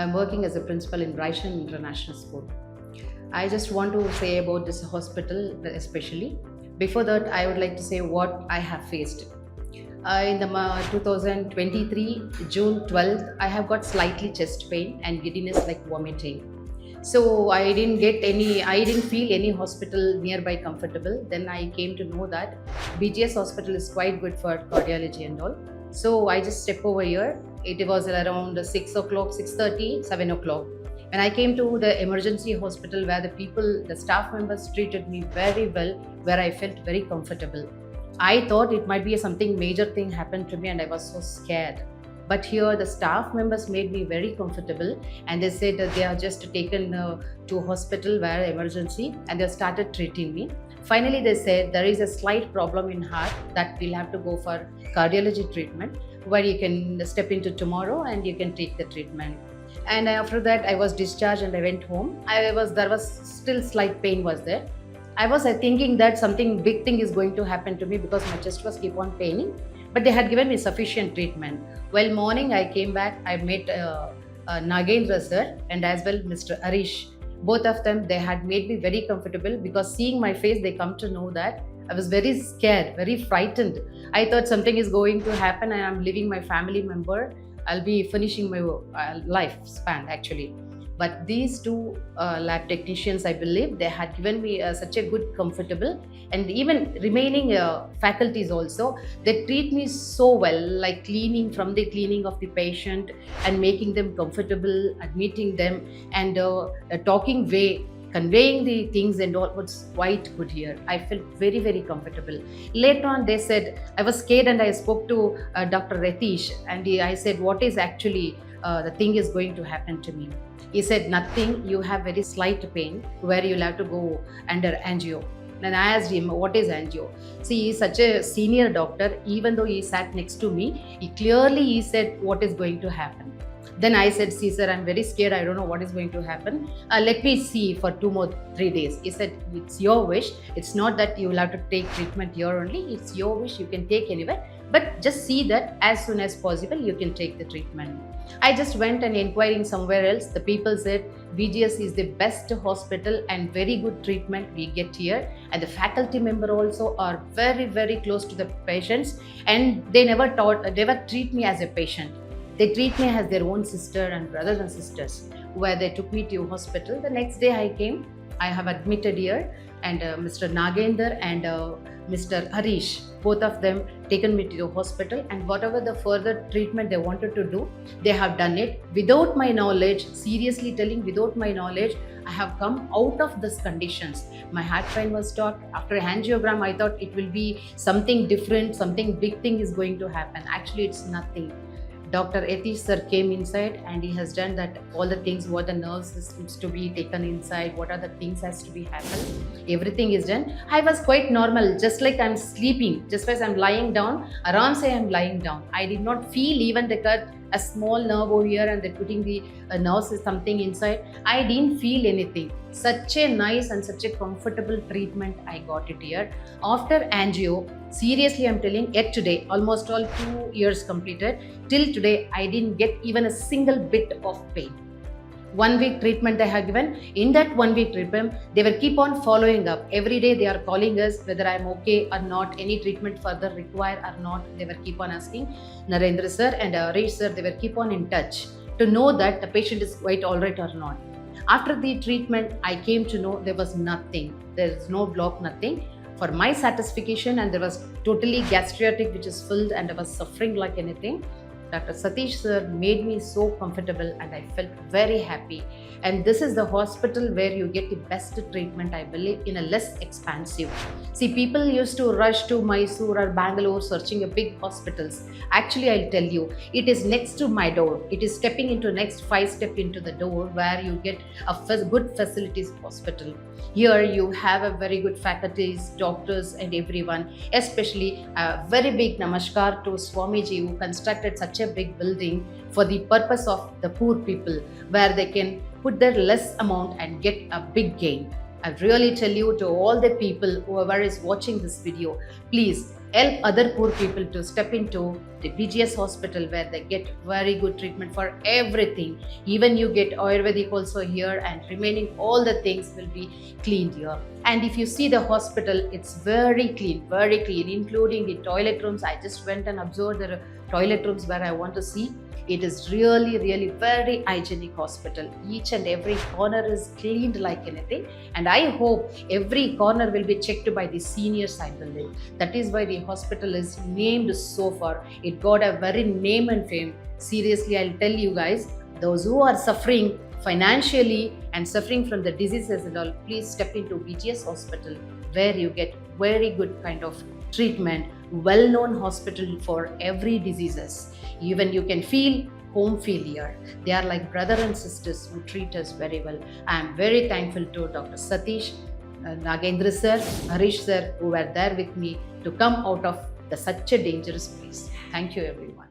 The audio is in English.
I'm working as a principal in Raishan International School. I just want to say about this hospital especially. Before that, I would like to say what I have faced. In the 2023 June 12th, I have got slightly chest pain and giddiness like vomiting. So I didn't feel any hospital nearby comfortable. Then I came to know that BGS hospital is quite good for cardiology and all. So I just stepped over here. It was around 6 o'clock, 6:30, 7 o'clock. When I came to the emergency hospital where the staff members treated me very well, where I felt very comfortable. I thought it might be something major thing happened to me and I was so scared. But here the staff members made me very comfortable and they said that they are just taken to hospital where emergency and they started treating me. Finally, they said there is a slight problem in heart that we'll have to go for cardiology treatment where you can step into tomorrow and you can take the treatment. And after that, I was discharged and I went home. There was still slight pain was there. I was thinking that something big thing is going to happen to me because my chest was keep on paining. But they had given me sufficient treatment. Well, morning I came back. I met Nagendra sir and as well Mr. Arish. Both of them, they had made me very comfortable because seeing my face, they come to know that I was very scared, very frightened. I thought something is going to happen and I'm leaving my family member. I'll be finishing my lifespan actually. But these two lab technicians, I believe, they had given me such a good, comfortable, and even remaining faculties also, they treat me so well, like cleaning of the patient and making them comfortable, admitting them, and a talking way, conveying the things and all was quite good here. I felt very, very comfortable. Later on, they said, I was scared and I spoke to Dr. Retish and I said, what is actually the thing is going to happen to me? He said, nothing, you have very slight pain where you'll have to go under angio. And I asked him, what is angio? See, he's such a senior doctor, even though he sat next to me, he said what is going to happen. Then I said, see sir, I'm very scared. I don't know what is going to happen. Let me see for 3 days. He said, it's your wish. It's not that you will have to take treatment here only. It's your wish. You can take anywhere. But just see that as soon as possible, you can take the treatment. I just went and inquiring somewhere else. The people said BGS is the best hospital and very good treatment we get here. And the faculty member also are very, very close to the patients. And they never treat me as a patient. They treat me as their own sister and brothers and sisters, where they took me to hospital. The next day I came, I have admitted here, and Mr. Nagendra and Mr. Harish, both of them taken me to the hospital, and whatever the further treatment they wanted to do, they have done it. Without my knowledge, seriously telling, without my knowledge, I have come out of these conditions. My heart pain was stopped. After angiogram, I thought it will be something different, something big thing is going to happen. Actually, it's nothing. Dr. Etish sir came inside and he has done that all the things, what the nerve systems to be taken inside, what are the things has to be happen. Everything is done. I was quite normal, just like I'm sleeping, just as I'm lying down, around say I'm lying down. I did not feel even they cut a small nerve over here and they're putting the nerve something inside. I didn't feel anything. Such a nice and such a comfortable treatment I got it here. After angio, seriously I'm telling, yet today, almost all 2 years completed, till today I didn't get even a single bit of pain. 1 week treatment they have given. In that 1 week treatment, they will keep on following up. Every day they are calling us whether I'm okay or not, any treatment further required or not. They will keep on asking. Narendra sir and Arish sir, they will keep on in touch to know that the patient is quite alright or not. After the treatment, I came to know there was nothing. There is no block, nothing. For my satisfaction, and there was totally gastritic which is filled and I was suffering like anything. Dr. Satish sir made me so comfortable and I felt very happy. And this is the hospital where you get the best treatment, I believe, in a less expensive. See, people used to rush to Mysore or Bangalore searching a big hospitals. Actually, I'll tell you, it is next to my door. It is stepping into next 5 steps into the door where you get a good facilities hospital. Here you have a very good faculties, doctors and everyone, especially a very big namaskar to Swamiji who constructed such a big building for the purpose of the poor people where they can put their less amount and get a big gain. I really tell you to all the people, whoever is watching this video, please help other poor people to step into the BGS hospital, where they get very good treatment for everything. Even you get Ayurvedic also here, and remaining all the things will be cleaned here. And if you see the hospital, it's very clean, including the toilet rooms. I just went and observed the toilet rooms where I want to see. It is really very hygienic hospital. Each and every corner is cleaned like anything, and I hope every corner will be checked by the seniors, I believe. That is why the hospital is named so far. It got a very name and fame. Seriously, I'll tell you guys, those who are suffering financially and suffering from the diseases and all, please step into BGS hospital, where you get very good kind of treatment, well-known hospital for every diseases. Even you can feel home feel here. They are like brother and sisters who treat us very well. I am very thankful to Dr. Satish, Nagendra sir, Harish sir, who were there with me to come out of such a dangerous place. Thank you everyone.